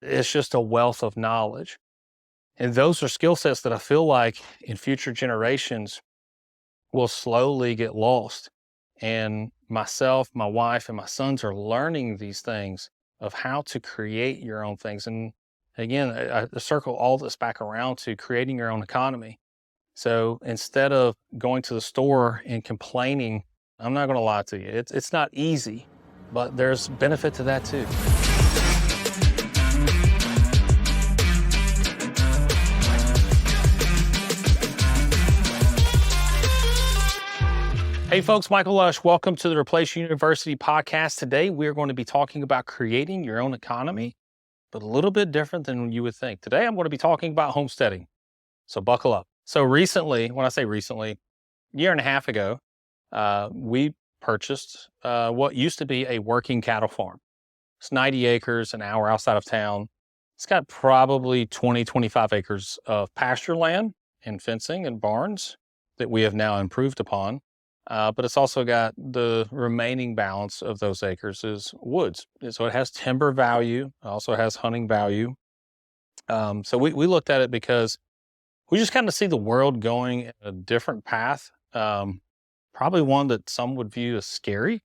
It's just a wealth of knowledge. And those are skill sets that I feel like in future generations will slowly get lost. And myself, my wife, and my sons are learning these things of how to create your own things. And again, I circle all this back around to creating your own economy. So instead of going to the store and complaining, I'm not going to lie to you, it's not easy, but there's benefit to that too. Hey folks, Michael Lush. Welcome to the Replace University podcast. Today, we're going to be talking about creating your own economy, but a little bit different than you would think. Today, I'm going to be talking about homesteading. So buckle up. So recently, when I say recently, a year and a half ago, we purchased what used to be a working cattle farm. It's 90 acres, an hour outside of town. It's got probably 20, 25 acres of pasture land and fencing and barns that we have now improved upon. But it's also got the remaining balance of those acres is woods. So it has timber value, also has hunting value. So we looked at it because we just kind of see the world going in a different path, probably one that some would view as scary.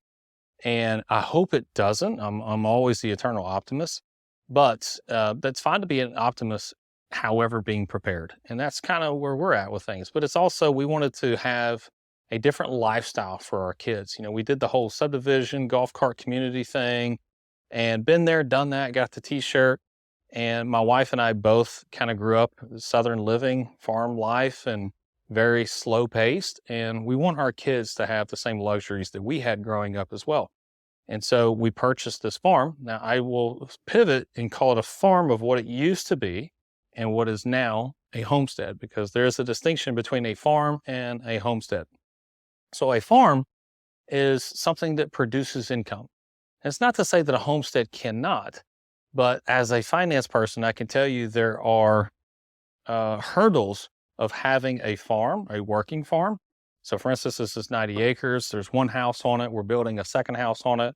And I hope it doesn't. I'm always the eternal optimist, but that's fine to be an optimist, however, being prepared. And that's kind of where we're at with things. But it's also, we wanted to have a different lifestyle for our kids. You know, we did the whole subdivision golf cart community thing and been there, done that, got the t-shirt. And my wife and I both kind of grew up Southern living, farm life, and very slow paced. And we want our kids to have the same luxuries that we had growing up as well. And so we purchased this farm. Now I will pivot and call it a farm of what it used to be and what is now a homestead, because there's a distinction between a farm and a homestead. So a farm is something that produces income. And it's not to say that a homestead cannot, but as a finance person, I can tell you there are hurdles of having a farm, a working farm. So for instance, this is 90 acres. There's one house on it. We're building a second house on it.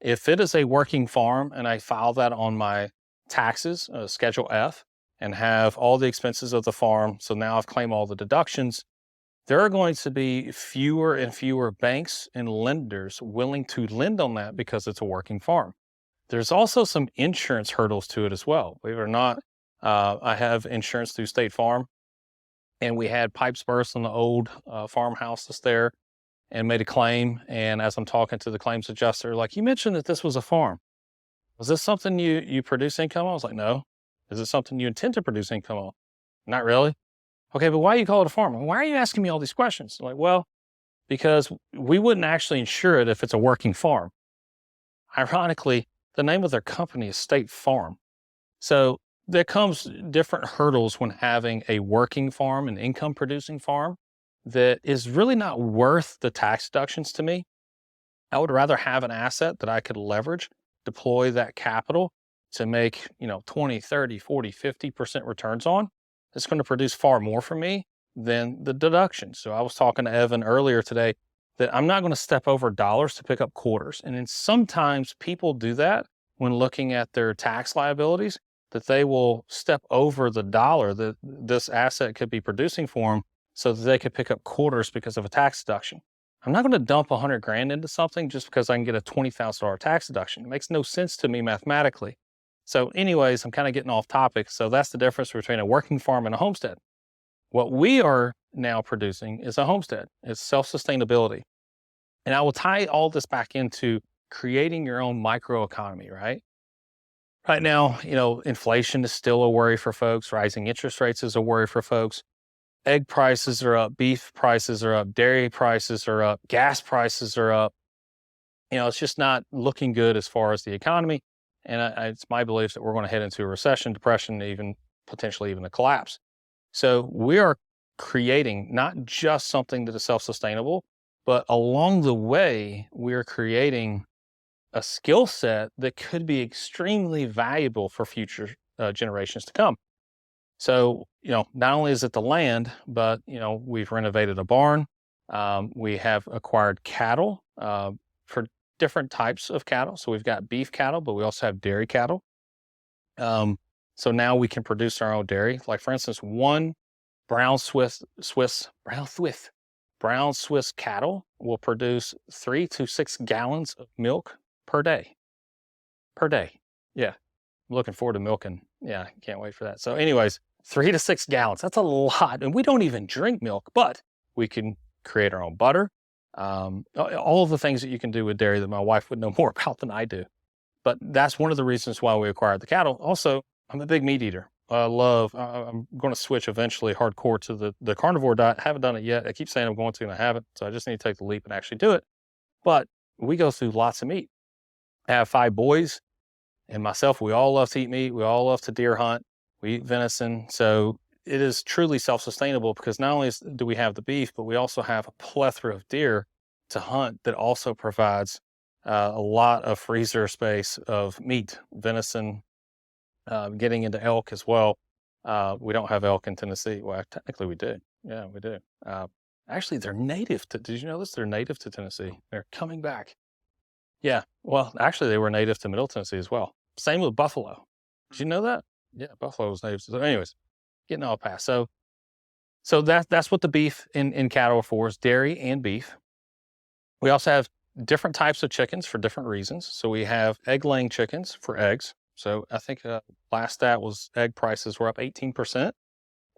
If it is a working farm and I file that on my taxes, Schedule F, and have all the expenses of the farm, so now I've claimed all the deductions, there are going to be fewer and fewer banks and lenders willing to lend on that because it's a working farm. There's also some insurance hurdles to it as well. Believe it or not, I have insurance through State Farm, and we had pipes burst on the old farmhouse that's there and made a claim. And as I'm talking to the claims adjuster, like, you mentioned that this was a farm. Was this something you produce income on? I was like, no. Is it something you intend to produce income on? Not really. Okay, but why do you call it a farm? Why are you asking me all these questions? I'm like, well, because we wouldn't actually insure it if it's a working farm. Ironically, the name of their company is State Farm. So there comes different hurdles when having a working farm, an income producing farm that is really not worth the tax deductions to me. I would rather have an asset that I could leverage, deploy that capital to make, 20, 30, 40, 50% returns on. It's going to produce far more for me than the deductions. So I was talking to Evan earlier today that I'm not going to step over dollars to pick up quarters. And then sometimes people do that when looking at their tax liabilities, that they will step over the dollar that this asset could be producing for them so that they could pick up quarters because of a tax deduction. I'm not going to dump 100 grand into something just because I can get a $20,000 tax deduction. It makes no sense to me mathematically. So anyways, I'm kind of getting off topic. So that's the difference between a working farm and a homestead. What we are now producing is a homestead. It's self-sustainability. And I will tie all this back into creating your own microeconomy, right? Right now, inflation is still a worry for folks. Rising interest rates is a worry for folks. Egg prices are up, beef prices are up, dairy prices are up, gas prices are up. It's just not looking good as far as the economy. And it's my belief that we're going to head into a recession, depression, even potentially even a collapse. So we are creating not just something that is self-sustainable, but along the way, we're creating a skill set that could be extremely valuable for future generations to come. So, not only is it the land, but, we've renovated a barn. We have acquired cattle for different types of cattle. So we've got beef cattle, but we also have dairy cattle. Um, so now we can produce our own dairy. Like for instance, one brown brown Swiss cattle will produce 3 to 6 gallons of milk per day. Per day. Yeah. I'm looking forward to milking. Yeah, can't wait for that. So, anyways, 3 to 6 gallons. That's a lot. And we don't even drink milk, but we can create our own butter. All of the things that you can do with dairy that my wife would know more about than I do. But that's one of the reasons why we acquired the cattle. Also, I'm a big meat eater. I'm going to switch eventually hardcore to the carnivore diet. Haven't done it yet. I keep saying I'm going to, and I haven't. So I just need to take the leap and actually do it. But we go through lots of meat. I have 5 boys and myself. We all love to eat meat. We all love to deer hunt. We eat venison. So it is truly self-sustainable because not only do we have the beef, but we also have a plethora of deer to hunt that also provides a lot of freezer space of meat, venison, getting into elk as well. We don't have elk in Tennessee. Well, technically we do. Yeah, we do. Actually, they're native to, did you know this? They're native to Tennessee. They're coming back. Yeah. Well, actually, they were native to Middle Tennessee as well. Same with buffalo. Did you know that? Yeah, buffalo was native. So anyways, getting all past. So that's what the beef in cattle are for, is dairy and beef. We also have different types of chickens for different reasons. So we have egg-laying chickens for eggs. So I think last stat was egg prices were up 18%,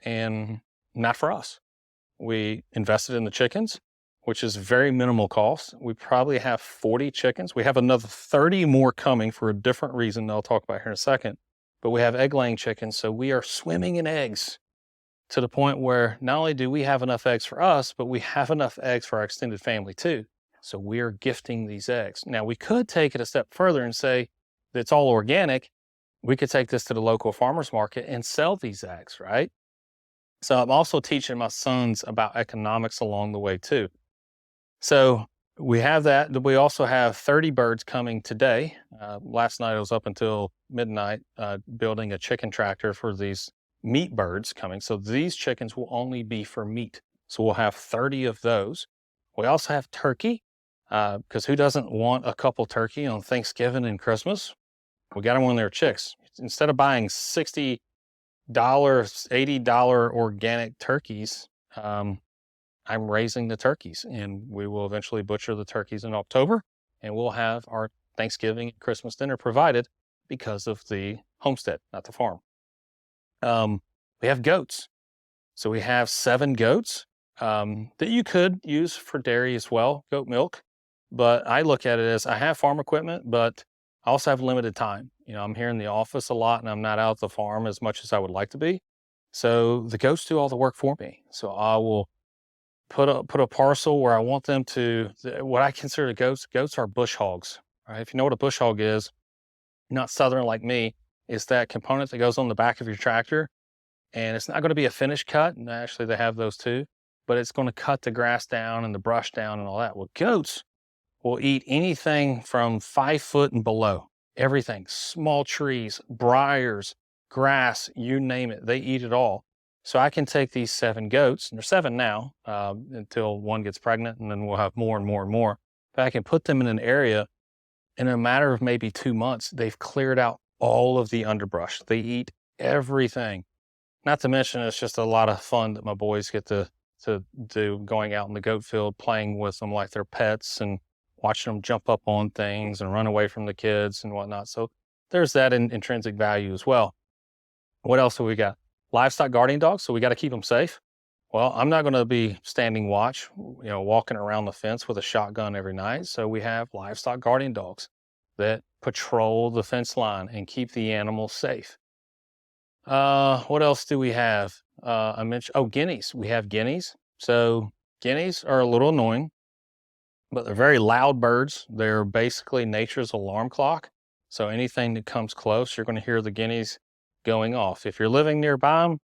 and not for us. We invested in the chickens, which is very minimal cost. We probably have 40 chickens. We have another 30 more coming for a different reason that I'll talk about here in a second. But we have egg-laying chickens, so we are swimming in eggs to the point where not only do we have enough eggs for us, but we have enough eggs for our extended family too. So we're gifting these eggs. Now, we could take it a step further and say that it's all organic. We could take this to the local farmer's market and sell these eggs, right? So I'm also teaching my sons about economics along the way too. So we have that. We also have 30 birds coming today. Last night I was up until midnight building a chicken tractor for these meat birds coming. So these chickens will only be for meat. So we'll have 30 of those. We also have turkey, because who doesn't want a couple turkey on Thanksgiving and Christmas? We got them when they're chicks. Instead of buying $60, $80 organic turkeys, I'm raising the turkeys, and we will eventually butcher the turkeys in October, and we'll have our Thanksgiving and Christmas dinner provided because of the homestead, not the farm. We have goats. So we have 7 goats that you could use for dairy as well, goat milk. But I look at it as I have farm equipment, but I also have limited time. I'm here in the office a lot and I'm not out at the farm as much as I would like to be. So the goats do all the work for me. So I will put a parcel where I want them to, what I consider goats. Goats are bush hogs, right? If you know what a bush hog is, not Southern like me, it's that component that goes on the back of your tractor, and it's not going to be a finished cut. And actually, they have those too, but it's going to cut the grass down and the brush down and all that. Well, goats will eat anything from 5 foot and below. Everything, small trees, briars, grass, you name it, they eat it all. So I can take these 7 goats, and there's 7 now, until one gets pregnant, and then we'll have more and more and more. But I can put them in an area, in a matter of maybe 2 months, they've cleared out all of the underbrush. They eat everything. Not to mention, it's just a lot of fun that my boys get to do, going out in the goat field, playing with them like they're pets, and watching them jump up on things and run away from the kids and whatnot. So there's that intrinsic value as well. What else have we got? Livestock guardian dogs. So we got to keep them safe. Well, I'm not going to be standing watch, walking around the fence with a shotgun every night. So we have livestock guardian dogs that patrol the fence line and keep the animals safe. What else do we have? I mentioned, guineas. We have guineas. So guineas are a little annoying, but they're very loud birds. They're basically nature's alarm clock. So anything that comes close, you're going to hear the guineas going off. If you're living nearby them,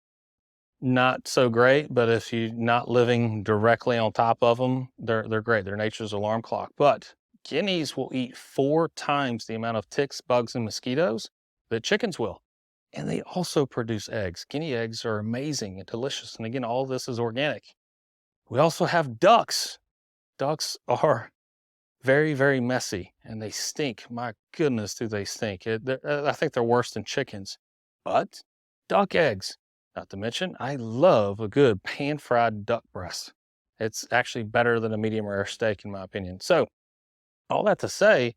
not so great, but if you're not living directly on top of them, they're great. They're nature's alarm clock. But guineas will eat 4 times the amount of ticks, bugs, and mosquitoes that chickens will. And they also produce eggs. Guinea eggs are amazing and delicious. And again, all this is organic. We also have ducks. Ducks are very, very messy, and they stink. My goodness, do they stink. I think they're worse than chickens. But duck eggs, not to mention, I love a good pan-fried duck breast. It's actually better than a medium rare steak, in my opinion. So, all that to say,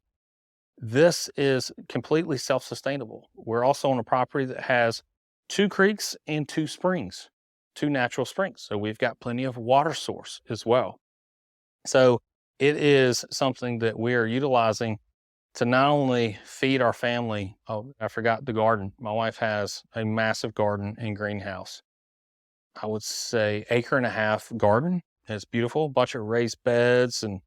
this is completely self-sustainable. We're also on a property that has 2 creeks and 2 springs, 2 natural springs. So we've got plenty of water source as well. So it is something that we are utilizing to not only feed our family. Oh, I forgot the garden. My wife has a massive garden and greenhouse. I would say acre and a half garden. It's beautiful, bunch of raised beds and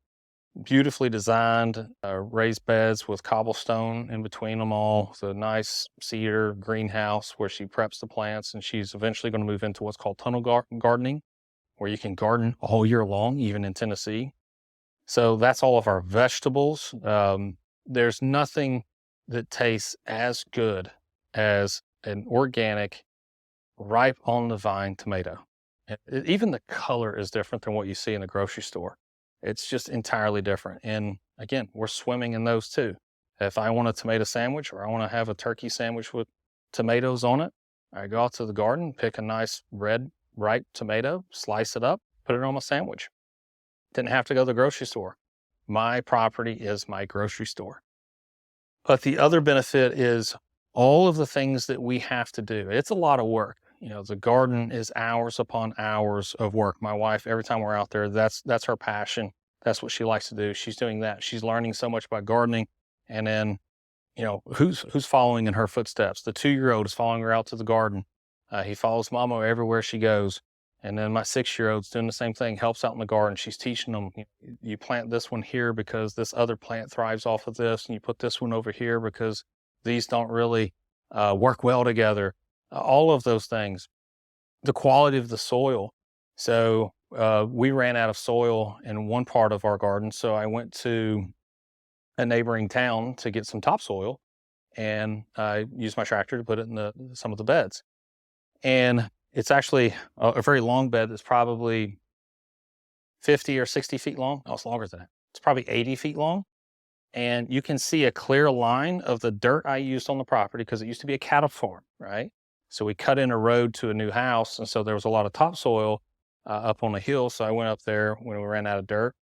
beautifully designed raised beds with cobblestone in between them all. It's a nice cedar greenhouse where she preps the plants, and she's eventually going to move into what's called tunnel gardening, where you can garden all year long, even in Tennessee. So that's all of our vegetables. There's nothing that tastes as good as an organic, ripe on the vine tomato. Even the color is different than what you see in the grocery store. It's just entirely different. And again, we're swimming in those too. If I want a tomato sandwich or I want to have a turkey sandwich with tomatoes on it, I go out to the garden, pick a nice red, ripe tomato, slice it up, put it on my sandwich. Didn't have to go to the grocery store. My property is my grocery store. But the other benefit is all of the things that we have to do. It's a lot of work. You know, the garden is hours upon hours of work. My wife, every time we're out there, that's her passion. That's what she likes to do. She's doing that. She's learning so much by gardening. And then, you know, who's following in her footsteps? The 2-year-old is following her out to the garden. He follows Mama everywhere she goes. And then my 6-year-old's doing the same thing, helps out in the garden. She's teaching them, you plant this one here because this other plant thrives off of this, and you put this one over here because these don't really work well together. All of those things. The quality of the soil. So we ran out of soil in one part of our garden, so I went to a neighboring town to get some topsoil, and I used my tractor to put it in some of the beds. And it's actually a very long bed that's probably 50 or 60 feet long. No, it's longer than that. It's probably 80 feet long. And you can see a clear line of the dirt I used on the property because it used to be a cattle farm, right? So we cut in a road to a new house. And so there was a lot of topsoil up on the hill. So I went up there when we ran out of dirt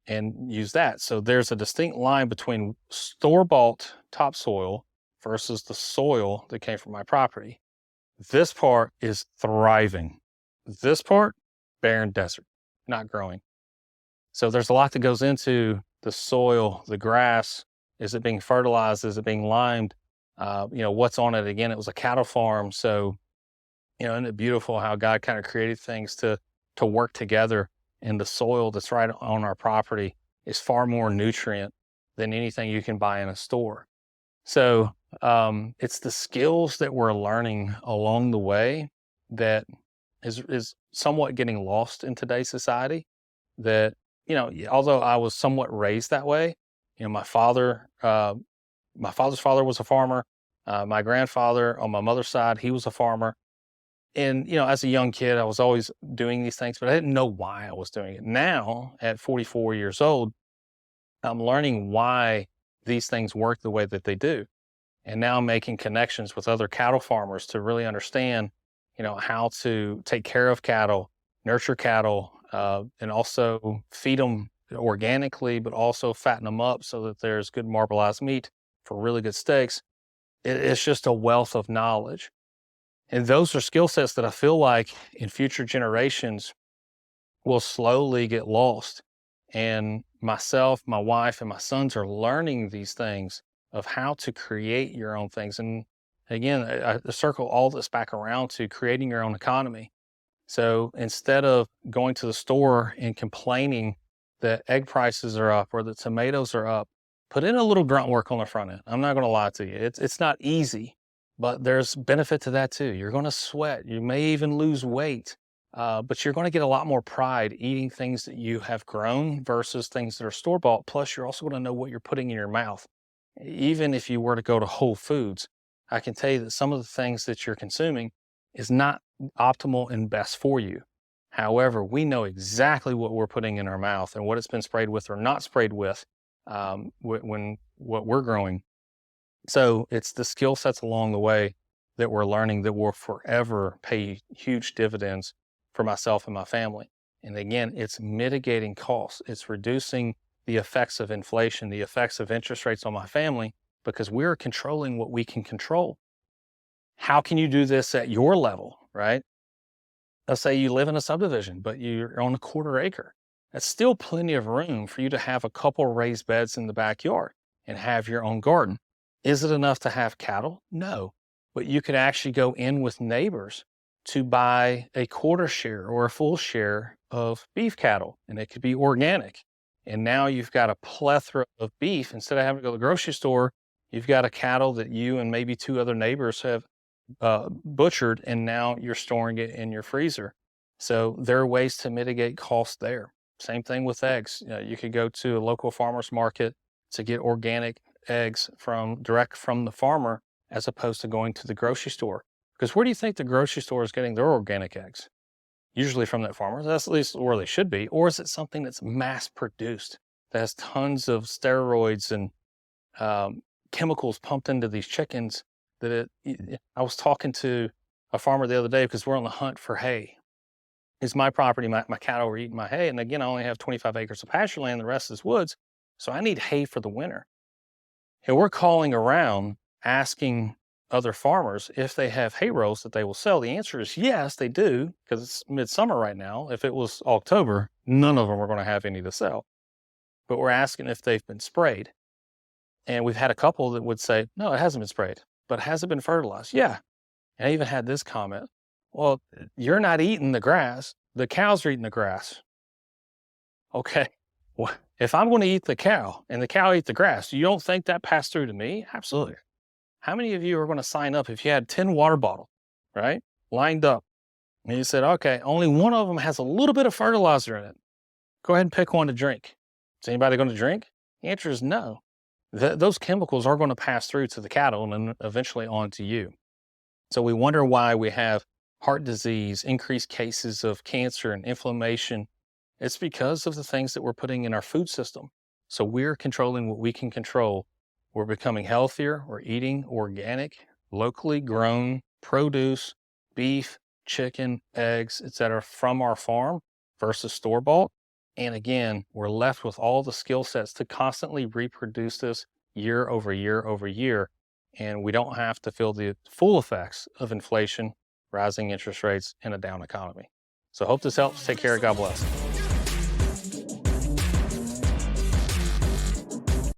and used that. So there's a distinct line between store-bought topsoil versus the soil that came from my property. This part is thriving. This part, barren desert, not growing. So there's a lot that goes into the soil, the grass. Is it being fertilized? Is it being limed? What's on it? Again, it was a cattle farm. So, isn't it beautiful how God kind of created things to work together, and the soil that's right on our property is far more nutrient than anything you can buy in a store. So it's the skills that we're learning along the way that is somewhat getting lost in today's society. That, although I was somewhat raised that way, my father's father was a farmer. My grandfather on my mother's side, he was a farmer. And, as a young kid, I was always doing these things, but I didn't know why I was doing it. Now, at 44 years old, I'm learning why these things work the way that they do. And now I'm making connections with other cattle farmers to really understand, how to take care of cattle, nurture cattle, and also feed them organically, but also fatten them up so that there's good marbleized meat for really good steaks. It's just a wealth of knowledge. And those are skill sets that I feel like in future generations will slowly get lost. And myself, my wife, and my sons are learning these things of how to create your own things. And again, I circle all this back around to creating your own economy. So instead of going to the store and complaining that egg prices are up or the tomatoes are up, put in a little grunt work on the front end. I'm not going to lie to you. It's not easy, but there's benefit to that too. You're going to sweat. You may even lose weight. But you're going to get a lot more pride eating things that you have grown versus things that are store-bought. Plus, you're also going to know what you're putting in your mouth. Even if you were to go to Whole Foods, I can tell you that some of the things that you're consuming is not optimal and best for you. However, we know exactly what we're putting in our mouth and what it's been sprayed with or not sprayed with. when what we're growing. So it's the skill sets along the way that we're learning that will forever pay huge dividends for myself and my family. And again, it's mitigating costs. It's reducing the effects of inflation, the effects of interest rates on my family, because we're controlling what we can control. How can you do this at your level, right? Let's say you live in a subdivision, but you're on a quarter acre. That's still plenty of room for you to have a couple raised beds in the backyard and have your own garden. Is it enough to have cattle? No. But you could actually go in with neighbors to buy a quarter share or a full share of beef cattle, and it could be organic. And now you've got a plethora of beef. Instead of having to go to the grocery store, you've got a cattle that you and maybe two other neighbors have butchered, and now you're storing it in your freezer. So there are ways to mitigate costs there. Same thing with eggs. You could go to a local farmer's market to get organic eggs from direct from the farmer as opposed to going to the grocery store. Because where do you think the grocery store is getting their organic eggs? Usually from that farmer. That's at least where they should be. Or is it something that's mass produced that has tons of steroids and chemicals pumped into these chickens I was talking to a farmer the other day because we're on the hunt for hay. It's my property, my cattle are eating my hay. And again, I only have 25 acres of pasture land, the rest is woods. So I need hay for the winter. And we're calling around asking other farmers if they have hay rows that they will sell. The answer is yes, they do, because it's midsummer right now. If it was October, none of them are going to have any to sell. But we're asking if they've been sprayed. And we've had a couple that would say, no, it hasn't been sprayed. But has it been fertilized? Yeah. And I even had this comment. Well, you're not eating the grass. The cows are eating the grass. Okay. Well, if I'm going to eat the cow and the cow eat the grass, you don't think that passed through to me? Absolutely. How many of you are going to sign up if you had 10 water bottles, right? Lined up. And you said, okay, only one of them has a little bit of fertilizer in it. Go ahead and pick one to drink. Is anybody going to drink? The answer is no. Those chemicals are going to pass through to the cattle and then eventually on to you. So we wonder why we have heart disease, increased cases of cancer and inflammation. It's because of the things that we're putting in our food system. So we're controlling what we can control. We're becoming healthier. We're eating organic, locally grown produce, beef, chicken, eggs, etc., from our farm versus store-bought. And again, we're left with all the skill sets to constantly reproduce this year over year over year. And we don't have to feel the full effects of inflation, rising interest rates, and a down economy. So hope this helps. Take care. God bless.